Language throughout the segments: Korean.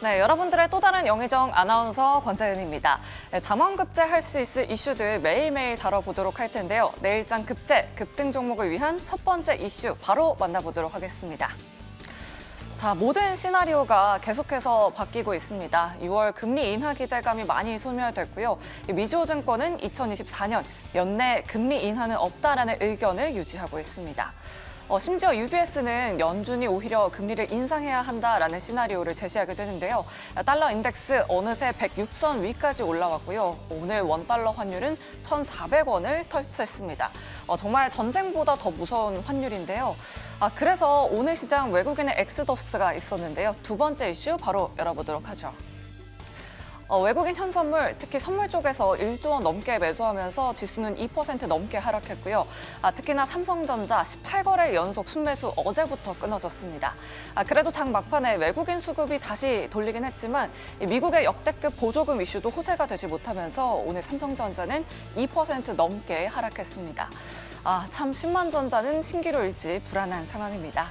네, 여러분들의 또 다른 영의정 아나운서 권재은입니다. 네, 잠원급제 할 수 있을 이슈들 매일매일 다뤄보도록 할 텐데요. 내일장 급제, 급등 종목을 위한 첫 번째 이슈 바로 만나보도록 하겠습니다. 자, 모든 시나리오가 계속해서 바뀌고 있습니다. 6월 금리 인하 기대감이 많이 소멸됐고요. 미주호증권은 2024년 연내 금리 인하는 없다라는 의견을 유지하고 있습니다. 심지어 UBS는 연준이 오히려 금리를 인상해야 한다라는 시나리오를 제시하게 되는데요. 달러 인덱스 어느새 106선 위까지 올라왔고요. 오늘 원달러 환율은 1,400원을 터치했습니다. 정말 전쟁보다 더 무서운 환율인데요. 그래서 오늘 시장 외국인의 엑스더스가 있었는데요. 두 번째 이슈 바로 열어보도록 하죠. 외국인 현선물, 특히 선물 쪽에서 1조 원 넘게 매도하면서 지수는 2% 넘게 하락했고요. 특히나 삼성전자 18거래 연속 순매수 어제부터 끊어졌습니다. 그래도 장 막판에 외국인 수급이 다시 돌리긴 했지만 미국의 역대급 보조금 이슈도 호재가 되지 못하면서 오늘 삼성전자는 2% 넘게 하락했습니다. 참 신만전자는 신기루일지 불안한 상황입니다.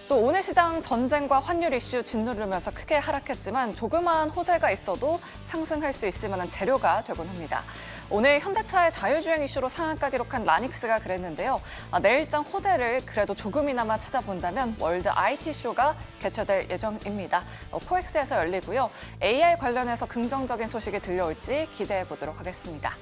또 오늘 시장 전쟁과 환율 이슈 짓누르면서 크게 하락했지만 조그마한 호재가 있어도 상승할 수 있을 만한 재료가 되곤 합니다. 오늘 현대차의 자율주행 이슈로 상한가 기록한 라닉스가 그랬는데요. 내일장 호재를 그래도 조금이나마 찾아본다면 월드 IT쇼가 개최될 예정입니다. 코엑스에서 열리고요. AR 관련해서 긍정적인 소식이 들려올지 기대해 보도록 하겠습니다.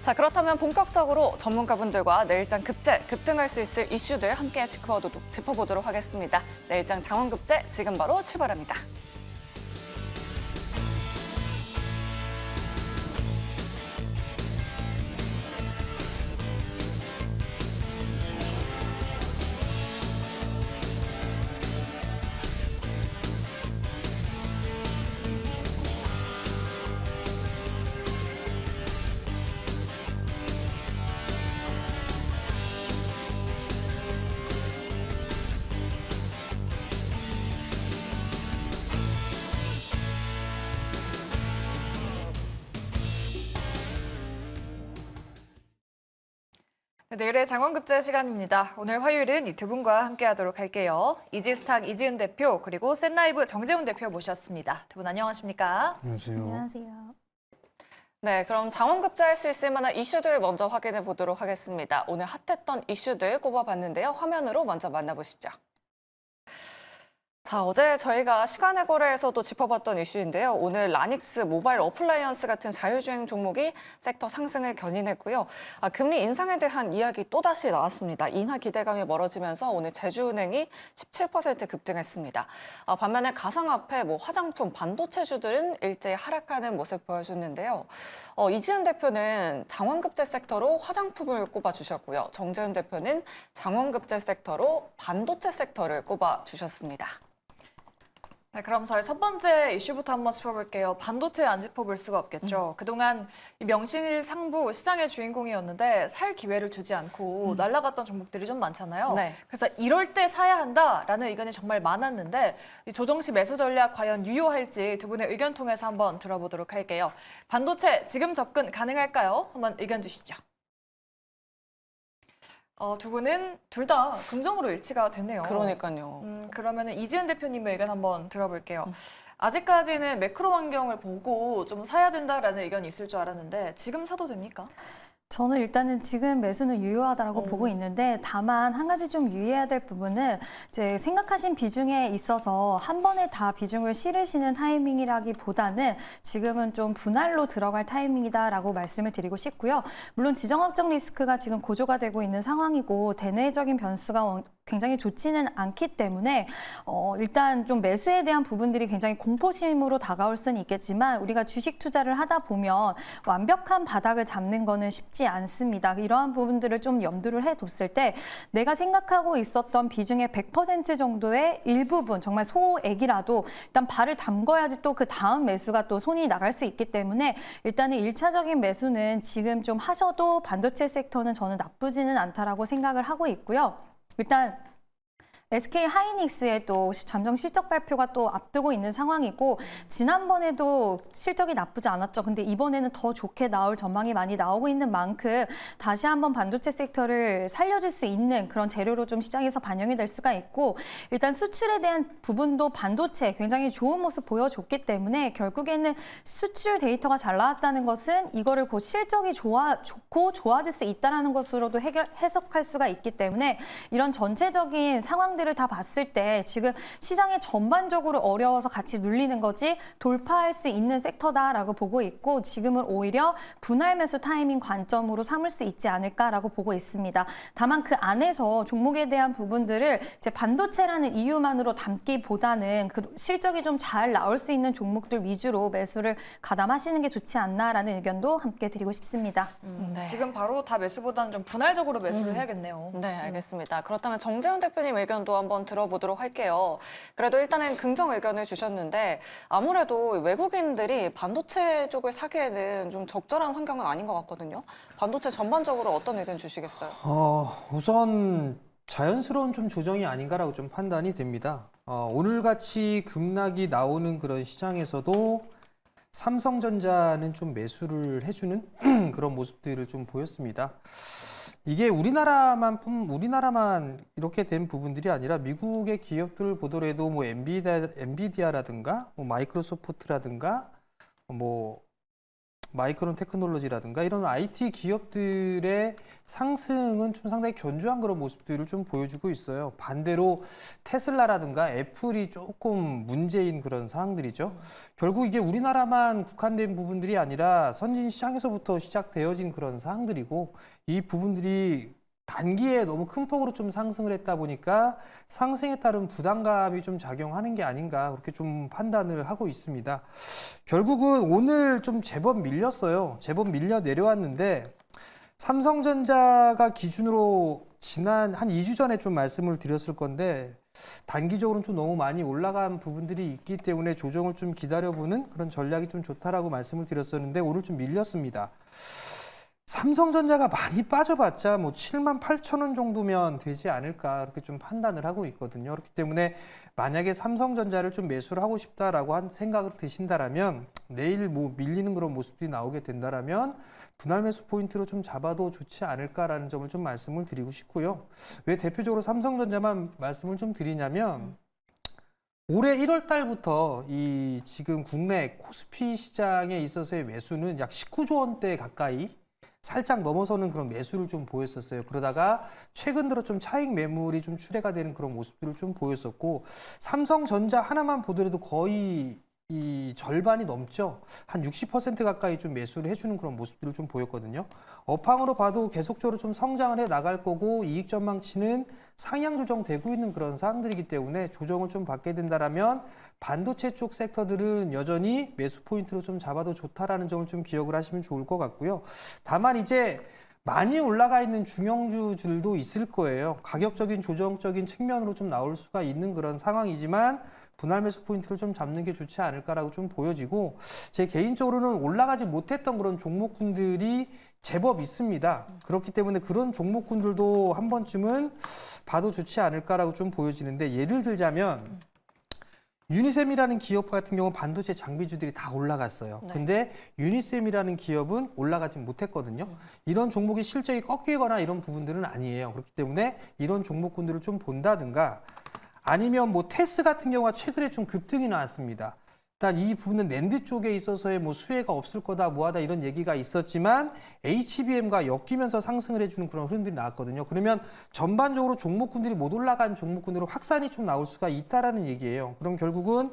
자, 그렇다면 본격적으로 전문가분들과 내일장 급제, 급등할 수 있을 이슈들 함께 짚어보도록 하겠습니다. 내일장 장원급제 지금 바로 출발합니다. 내일의 장원급제 시간입니다. 오늘 화요일은 이 두 분과 함께하도록 할게요. 이지스탁 이지은 대표 그리고 센라이브 정재훈 대표 모셨습니다. 두 분 안녕하십니까? 안녕하세요. 안녕하세요. 네, 그럼 장원급제할 수 있을 만한 이슈들 먼저 확인해 보도록 하겠습니다. 오늘 핫했던 이슈들 꼽아봤는데요. 화면으로 먼저 만나보시죠. 자, 어제 저희가 시간의 거래에서도 짚어봤던 이슈인데요. 오늘 라닉스 모바일 어플라이언스 같은 자율주행 종목이 섹터 상승을 견인했고요. 금리 인상에 대한 이야기 또다시 나왔습니다. 인하 기대감이 멀어지면서 오늘 제주은행이 17% 급등했습니다. 반면에 가상화폐, 화장품, 반도체주들은 일제히 하락하는 모습 보여줬는데요. 이지은 대표는 장원급제 섹터로 화장품을 꼽아주셨고요. 정재훈 대표는 장원급제 섹터로 반도체 섹터를 꼽아주셨습니다. 네, 그럼 저희 첫 번째 이슈부터 한번 짚어볼게요. 반도체 안 짚어볼 수가 없겠죠. 그동안 이 명실상부 시장의 주인공이었는데 살 기회를 주지 않고 날아갔던 종목들이 좀 많잖아요. 네. 그래서 이럴 때 사야 한다라는 의견이 정말 많았는데 이 조정 시 매수 전략 과연 유효할지 두 분의 의견 통해서 한번 들어보도록 할게요. 반도체 지금 접근 가능할까요? 한번 의견 주시죠. 두 분은 둘 다 긍정으로 일치가 됐네요. 그러니까요. 그러면 이지은 대표님의 의견 한번 들어볼게요. 아직까지는 매크로 환경을 보고 좀 사야 된다라는 의견이 있을 줄 알았는데 지금 사도 됩니까? 저는 일단은 지금 매수는 유효하다고 보고 있는데 다만 한 가지 좀 유의해야 될 부분은 이제 생각하신 비중에 있어서 한 번에 다 비중을 실으시는 타이밍이라기보다는 지금은 좀 분할로 들어갈 타이밍이다라고 말씀을 드리고 싶고요. 물론 지정학적 리스크가 지금 고조가 되고 있는 상황이고 대내적인 변수가 굉장히 좋지는 않기 때문에 일단 좀 매수에 대한 부분들이 굉장히 공포심으로 다가올 수는 있겠지만 우리가 주식 투자를 하다 보면 완벽한 바닥을 잡는 거는 쉽지 않습니다. 이러한 부분들을 좀 염두를 해뒀을 때 내가 생각하고 있었던 비중의 100% 정도의 일부분 정말 소액이라도 일단 발을 담궈야지 또 그 다음 매수가 또 손이 나갈 수 있기 때문에 일단은 1차적인 매수는 지금 좀 하셔도 반도체 섹터는 저는 나쁘지는 않다라고 생각을 하고 있고요. 일단 SK 하이닉스의 또 잠정 실적 발표가 또 앞두고 있는 상황이고 지난번에도 실적이 나쁘지 않았죠. 근데 이번에는 더 좋게 나올 전망이 많이 나오고 있는 만큼 다시 한번 반도체 섹터를 살려줄 수 있는 그런 재료로 좀 시장에서 반영이 될 수가 있고 일단 수출에 대한 부분도 반도체 굉장히 좋은 모습 보여줬기 때문에 결국에는 수출 데이터가 잘 나왔다는 것은 이거를 곧 실적이 좋고 좋아질 수 있다는 것으로도 해석할 수가 있기 때문에 이런 전체적인 상황들을 다 봤을 때 지금 시장이 전반적으로 어려워서 같이 눌리는 거지 돌파할 수 있는 섹터다라고 보고 있고 지금은 오히려 분할 매수 타이밍 관점으로 삼을 수 있지 않을까라고 보고 있습니다. 다만 그 안에서 종목에 대한 부분들을 이제 반도체라는 이유만으로 담기보다는 그 실적이 좀 잘 나올 수 있는 종목들 위주로 매수를 가담하시는 게 좋지 않나라는 의견도 함께 드리고 싶습니다. 네. 지금 바로 다 매수보다는 좀 분할적으로 매수를 해야겠네요. 네, 알겠습니다. 그렇다면 정재훈 대표님 의견도 한번 들어보도록 할게요. 그래도 일단은 긍정 의견을 주셨는데 아무래도 외국인들이 반도체 쪽을 사기에는 좀 적절한 환경은 아닌 것 같거든요. 반도체 전반적으로 어떤 의견 주시겠어요? 우선 자연스러운 좀 조정이 아닌가라고 좀 판단이 됩니다. 오늘같이 급락이 나오는 그런 시장에서도 삼성전자는 좀 매수를 해주는 그런 모습들을 좀 보였습니다. 이게 우리나라만 이렇게 된 부분들이 아니라 미국의 기업들 보더라도 뭐 엔비디아라든가 뭐 마이크로소프트라든가 뭐 마이크론 테크놀로지라든가 이런 IT 기업들의 상승은 좀 상당히 견조한 그런 모습들을 좀 보여주고 있어요. 반대로 테슬라라든가 애플이 조금 문제인 그런 상황들이죠. 결국 이게 우리나라만 국한된 부분들이 아니라 선진 시장에서부터 시작되어진 그런 상황들이고 이 부분들이 단기에 너무 큰 폭으로 좀 상승을 했다 보니까 상승에 따른 부담감이 좀 작용하는 게 아닌가 그렇게 좀 판단을 하고 있습니다. 결국은 오늘 좀 제법 밀렸어요. 제법 밀려 내려왔는데 삼성전자가 기준으로 지난 한 2주 전에 좀 말씀을 드렸을 건데 단기적으로는 좀 너무 많이 올라간 부분들이 있기 때문에 조정을 좀 기다려보는 그런 전략이 좀 좋다라고 말씀을 드렸었는데 오늘 좀 밀렸습니다. 삼성전자가 많이 빠져봤자 뭐 78,000원 정도면 되지 않을까 그렇게 좀 판단을 하고 있거든요. 그렇기 때문에 만약에 삼성전자를 좀 매수를 하고 싶다라고 한 생각을 드신다라면 내일 뭐 밀리는 그런 모습들이 나오게 된다라면 분할 매수 포인트로 좀 잡아도 좋지 않을까라는 점을 좀 말씀을 드리고 싶고요. 왜 대표적으로 삼성전자만 말씀을 좀 드리냐면 올해 1월 달부터 이 지금 국내 코스피 시장에 있어서의 매수는 약 19조 원대 가까이 살짝 넘어서는 그런 매수를 좀 보였었어요. 그러다가 최근 들어 좀 차익 매물이 좀 출회가 되는 그런 모습들을 좀 보였었고 삼성전자 하나만 보더라도 거의 이 절반이 넘죠. 한 60% 가까이 좀 매수를 해주는 그런 모습들을 좀 보였거든요. 업황으로 봐도 계속적으로 좀 성장을 해 나갈 거고 이익 전망치는 상향 조정되고 있는 그런 사항들이기 때문에 조정을 좀 받게 된다라면 반도체 쪽 섹터들은 여전히 매수 포인트로 좀 잡아도 좋다라는 점을 좀 기억을 하시면 좋을 것 같고요. 다만 이제 많이 올라가 있는 중형주들도 있을 거예요. 가격적인 조정적인 측면으로 좀 나올 수가 있는 그런 상황이지만 분할 매수 포인트를 좀 잡는 게 좋지 않을까라고 좀 보여지고 제 개인적으로는 올라가지 못했던 그런 종목군들이 제법 있습니다. 그렇기 때문에 그런 종목군들도 한 번쯤은 봐도 좋지 않을까라고 좀 보여지는데 예를 들자면 유니셈이라는 기업 같은 경우 반도체 장비주들이 다 올라갔어요. 네. 근데 유니셈이라는 기업은 올라가지 못했거든요. 이런 종목이 실적이 꺾이거나 이런 부분들은 아니에요. 그렇기 때문에 이런 종목군들을 좀 본다든가 아니면 뭐 테스 같은 경우가 최근에 좀 급등이 나왔습니다. 일단 이 부분은 낸드 쪽에 있어서의 뭐 수혜가 없을 거다 뭐하다 이런 얘기가 있었지만 HBM과 엮이면서 상승을 해주는 그런 흐름들이 나왔거든요. 그러면 전반적으로 종목군들이 못 올라간 종목군으로 확산이 좀 나올 수가 있다라는 얘기예요. 그럼 결국은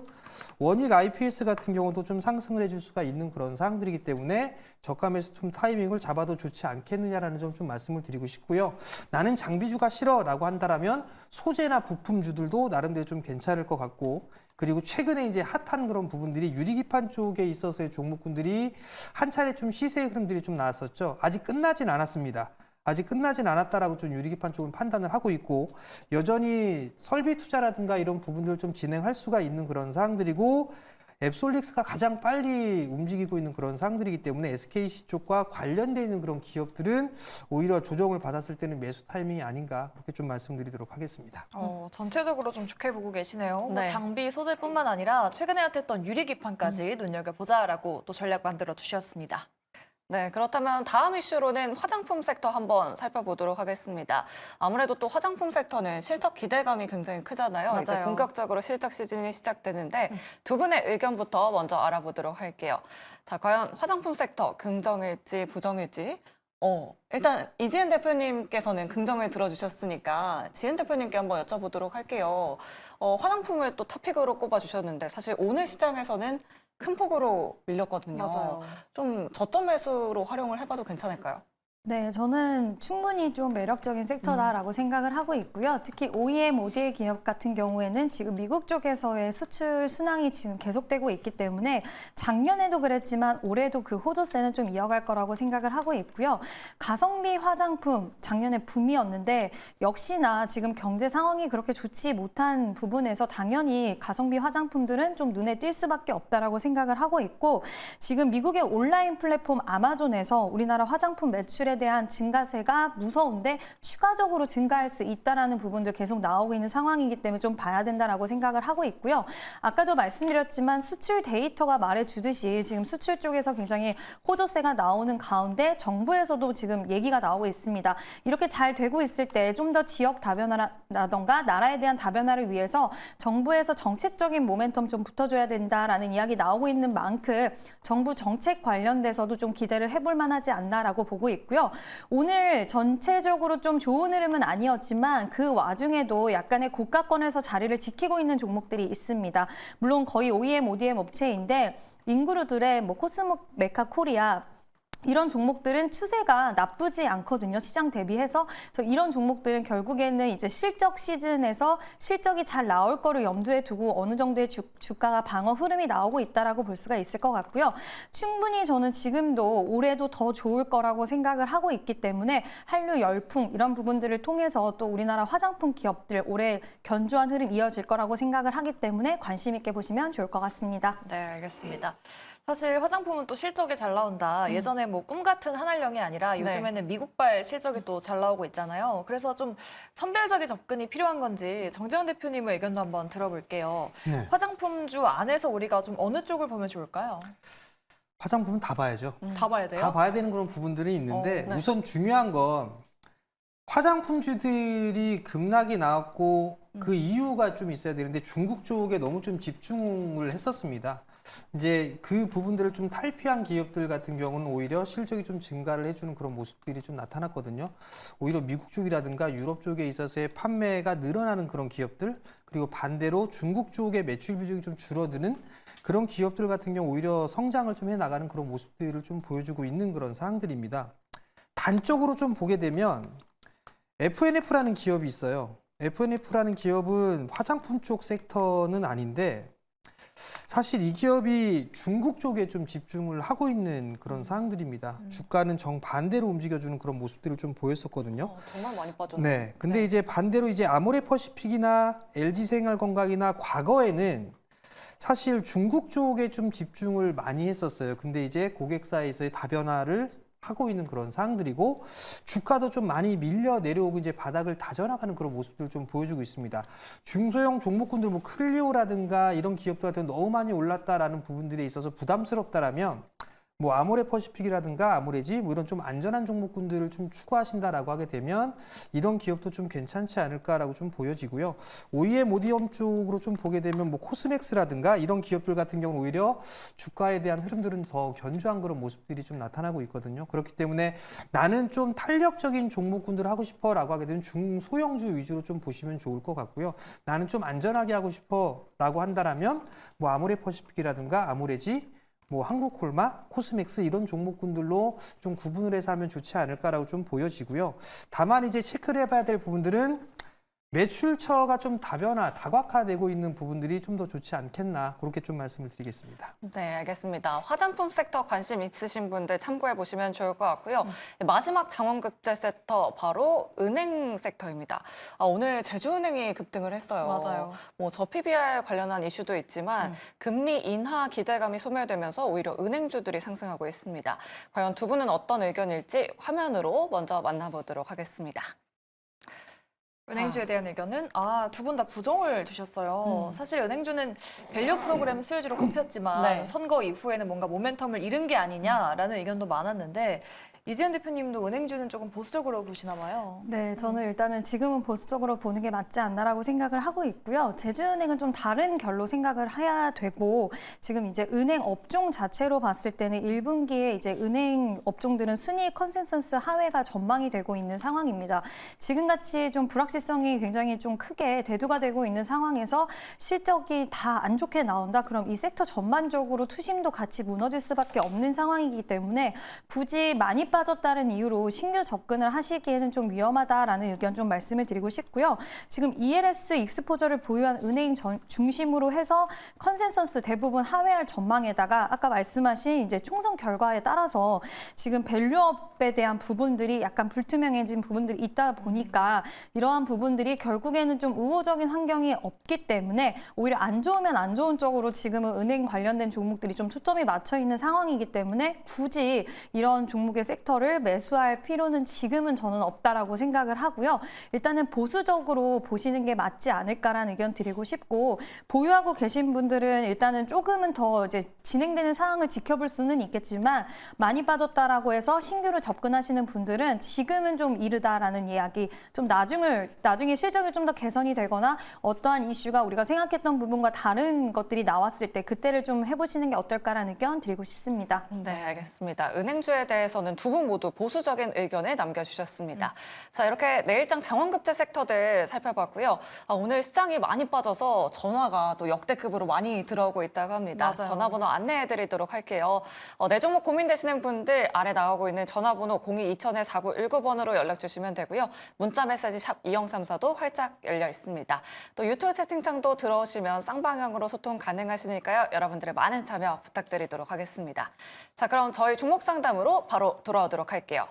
원익 IPS 같은 경우도 좀 상승을 해줄 수가 있는 그런 사항들이기 때문에 저감에서 좀 타이밍을 잡아도 좋지 않겠느냐라는 점 좀 말씀을 드리고 싶고요. 나는 장비주가 싫어라고 한다라면 소재나 부품주들도 나름대로 좀 괜찮을 것 같고 그리고 최근에 이제 핫한 그런 부분들이 유리기판 쪽에 있어서의 종목군들이 한 차례 좀 시세의 흐름들이 좀 나왔었죠. 아직 끝나진 않았습니다. 아직 끝나진 않았다라고 좀 유리기판 쪽은 판단을 하고 있고 여전히 설비 투자라든가 이런 부분들을 좀 진행할 수가 있는 그런 사항들이고 앱솔릭스가 가장 빨리 움직이고 있는 그런 상들이기 때문에 SKC 쪽과 관련돼 있는 그런 기업들은 오히려 조정을 받았을 때는 매수 타이밍이 아닌가 그렇게 좀 말씀드리도록 하겠습니다. 전체적으로 좀 좋게 보고 계시네요. 뭐 네. 장비 소재뿐만 아니라 최근에 핫했던 유리기판까지 눈여겨보자라고 또 전략 만들어 주셨습니다. 네, 그렇다면 다음 이슈로는 화장품 섹터 한번 살펴보도록 하겠습니다. 아무래도 또 화장품 섹터는 실적 기대감이 굉장히 크잖아요. 이제 맞아요. 본격적으로 실적 시즌이 시작되는데 두 분의 의견부터 먼저 알아보도록 할게요. 자, 과연 화장품 섹터 긍정일지 부정일지? 일단 이지은 대표님께서는 긍정을 들어주셨으니까 지은 대표님께 한번 여쭤보도록 할게요. 화장품을 또 토픽으로 꼽아주셨는데 사실 오늘 시장에서는 큰 폭으로 밀렸거든요. 맞아요. 좀 저점 매수로 활용을 해봐도 괜찮을까요? 네, 저는 충분히 좀 매력적인 섹터다라고 생각을 하고 있고요. 특히 OEM, ODM 기업 같은 경우에는 지금 미국 쪽에서의 수출 순항이 지금 계속되고 있기 때문에 작년에도 그랬지만 올해도 그 호조세는 좀 이어갈 거라고 생각을 하고 있고요. 가성비 화장품 작년에 붐이었는데 역시나 지금 경제 상황이 그렇게 좋지 못한 부분에서 당연히 가성비 화장품들은 좀 눈에 띌 수밖에 없다라고 생각을 하고 있고 지금 미국의 온라인 플랫폼 아마존에서 우리나라 화장품 매출에 대한 증가세가 무서운데 추가적으로 증가할 수 있다라는 부분도 계속 나오고 있는 상황이기 때문에 좀 봐야 된다라고 생각을 하고 있고요. 아까도 말씀드렸지만 수출 데이터가 말해주듯이 지금 수출 쪽에서 굉장히 호조세가 나오는 가운데 정부에서도 지금 얘기가 나오고 있습니다. 이렇게 잘 되고 있을 때 좀 더 지역 다변화라던가 나라에 대한 다변화를 위해서 정부에서 정책적인 모멘텀 좀 붙어줘야 된다라는 이야기 나오고 있는 만큼 정부 정책 관련돼서도 좀 기대를 해볼 만하지 않나라고 보고 있고요. 오늘 전체적으로 좀 좋은 흐름은 아니었지만 그 와중에도 약간의 고가권에서 자리를 지키고 있는 종목들이 있습니다. 물론 거의 OEM, ODM 업체인데 인그루들의 뭐 코스모 메카 코리아 이런 종목들은 추세가 나쁘지 않거든요. 시장 대비해서. 그래서 이런 종목들은 결국에는 이제 실적 시즌에서 실적이 잘 나올 거를 염두에 두고 어느 정도의 주가가 방어 흐름이 나오고 있다라고 볼 수가 있을 것 같고요. 충분히 저는 지금도 올해도 더 좋을 거라고 생각을 하고 있기 때문에 한류 열풍 이런 부분들을 통해서 또 우리나라 화장품 기업들 올해 견조한 흐름 이어질 거라고 생각을 하기 때문에 관심 있게 보시면 좋을 것 같습니다. 네, 알겠습니다. 사실 화장품은 또 실적이 잘 나온다. 예전에 뭐 꿈 같은 한알령이 아니라 요즘에는 미국발 실적이 또 잘 나오고 있잖아요. 그래서 좀 선별적인 접근이 필요한 건지 정재원 대표님의 의견도 한번 들어볼게요. 네. 화장품주 안에서 우리가 좀 어느 쪽을 보면 좋을까요? 화장품은 다 봐야죠. 다 봐야 돼요? 다 봐야 되는 그런 부분들이 있는데 네. 우선 중요한 건 화장품주들이 급락이 나왔고 그 이유가 좀 있어야 되는데 중국 쪽에 너무 좀 집중을 했었습니다. 이제 그 부분들을 좀 탈피한 기업들 같은 경우는 오히려 실적이 좀 증가를 해주는 그런 모습들이 좀 나타났거든요. 오히려 미국 쪽이라든가 유럽 쪽에 있어서의 판매가 늘어나는 그런 기업들 그리고 반대로 중국 쪽의 매출 비중이 좀 줄어드는 그런 기업들 같은 경우 오히려 성장을 좀 해나가는 그런 모습들을 좀 보여주고 있는 그런 사항들입니다. 단적으로 좀 보게 되면 FNF라는 기업이 있어요. FNF라는 기업은 화장품 쪽 섹터는 아닌데 사실 이 기업이 중국 쪽에 좀 집중을 하고 있는 그런 사항들입니다. 주가는 정반대로 움직여주는 그런 모습들을 좀 보였었거든요. 정말 많이 빠졌네요. 네. 근데 이제 반대로 이제 아모레퍼시픽이나 LG생활건강이나 과거에는 사실 중국 쪽에 좀 집중을 많이 했었어요. 근데 이제 고객사에서의 다변화를 하고 있는 그런 사항들이고 주가도 좀 많이 밀려 내려오고 이제 바닥을 다져나가는 그런 모습들을 좀 보여주고 있습니다. 중소형 종목군들 뭐 클리오라든가 이런 기업들한테 너무 많이 올랐다라는 부분들에 있어서 부담스럽다라면 뭐 아모레퍼시픽이라든가 아모레지 뭐 이런 좀 안전한 종목군들을 좀 추구하신다라고 하게 되면 이런 기업도 좀 괜찮지 않을까라고 좀 보여지고요. OEM, ODM 쪽으로 좀 보게 되면 뭐 코스맥스라든가 이런 기업들 같은 경우는 오히려 주가에 대한 흐름들은 더 견조한 그런 모습들이 좀 나타나고 있거든요. 그렇기 때문에 나는 좀 탄력적인 종목군들을 하고 싶어라고 하게 되면 중소형주 위주로 좀 보시면 좋을 것 같고요. 나는 좀 안전하게 하고 싶어라고 한다라면 뭐 아모레퍼시픽이라든가 아모레지 뭐 한국콜마, 코스맥스 이런 종목군들로 좀 구분을 해서 하면 좋지 않을까라고 좀 보여지고요. 다만 이제 체크를 해봐야 될 부분들은 매출처가 좀 다각화되고 있는 부분들이 좀 더 좋지 않겠나 그렇게 좀 말씀을 드리겠습니다. 네, 알겠습니다. 화장품 섹터 관심 있으신 분들 참고해 보시면 좋을 것 같고요. 마지막 장원급제 섹터 바로 은행 섹터입니다. 오늘 제주은행이 급등을 했어요. 맞아요. 뭐 저PBR 관련한 이슈도 있지만 금리 인하 기대감이 소멸되면서 오히려 은행주들이 상승하고 있습니다. 과연 두 분은 어떤 의견일지 화면으로 먼저 만나보도록 하겠습니다. 은행주에 대한 의견은 두 분 다 부정을 주셨어요. 사실 은행주는 밸류 프로그램 수혜주로 꼽혔지만 네. 선거 이후에는 뭔가 모멘텀을 잃은 게 아니냐라는 의견도 많았는데 이재현 대표님도 은행주는 조금 보수적으로 보시나 봐요. 네, 저는 일단은 지금은 보수적으로 보는 게 맞지 않나라고 생각을 하고 있고요. 제주은행은 좀 다른 결로 생각을 해야 되고 지금 이제 은행 업종 자체로 봤을 때는 1분기에 이제 은행 업종들은 순이익 컨센서스 하회가 전망이 되고 있는 상황입니다. 지금같이 좀 불확실성이 굉장히 좀 크게 대두가 되고 있는 상황에서 실적이 다 안 좋게 나온다. 그럼 이 섹터 전반적으로 투심도 같이 무너질 수밖에 없는 상황이기 때문에 굳이 많이 빠졌다는 이유로 신규 접근을 하시기에는 좀 위험하다라는 의견 좀 말씀을 드리고 싶고요. 지금 ELS 익스포저를 보유한 은행 중심으로 해서 컨센서스 대부분 하회할 전망에다가 아까 말씀하신 이제 총선 결과에 따라서 지금 밸류업에 대한 부분들이 약간 불투명해진 부분들이 있다 보니까 이러한 부분들이 결국에는 좀 우호적인 환경이 없기 때문에 오히려 안 좋으면 안 좋은 쪽으로 지금은 은행 관련된 종목들이 좀 초점이 맞춰 있는 상황이기 때문에 굳이 이런 종목의 섹터를 매수할 필요는 지금은 저는 없다라고 생각을 하고요. 일단은 보수적으로 보시는 게 맞지 않을까라는 의견 드리고 싶고 보유하고 계신 분들은 일단은 조금은 더 이제 진행되는 상황을 지켜볼 수는 있겠지만 많이 빠졌다라고 해서 신규로 접근하시는 분들은 지금은 좀 이르다라는 이야기 좀 나중에 실적이 좀 더 개선이 되거나 어떠한 이슈가 우리가 생각했던 부분과 다른 것들이 나왔을 때 그때를 좀 해보시는 게 어떨까라는 의견 드리고 싶습니다. 네, 알겠습니다. 은행주에 대해서는 두 분 모두 보수적인 의견을 남겨주셨습니다. 자, 이렇게 내일장 장원급제 섹터들 살펴봤고요. 오늘 시장이 많이 빠져서 전화가 또 역대급으로 많이 들어오고 있다고 합니다. 맞아요. 전화번호 안내해드리도록 할게요. 내 종목 고민되시는 분들 아래 나가고 있는 전화번호 02-2000-4919번으로 연락 주시면 되고요. 문자 메시지 샵 2034도 활짝 열려 있습니다. 또 유튜브 채팅창도 들어오시면 쌍방향으로 소통 가능하시니까요. 여러분들의 많은 참여 부탁드리도록 하겠습니다. 자, 그럼 저희 종목 상담으로 바로 돌아오도록 할게요.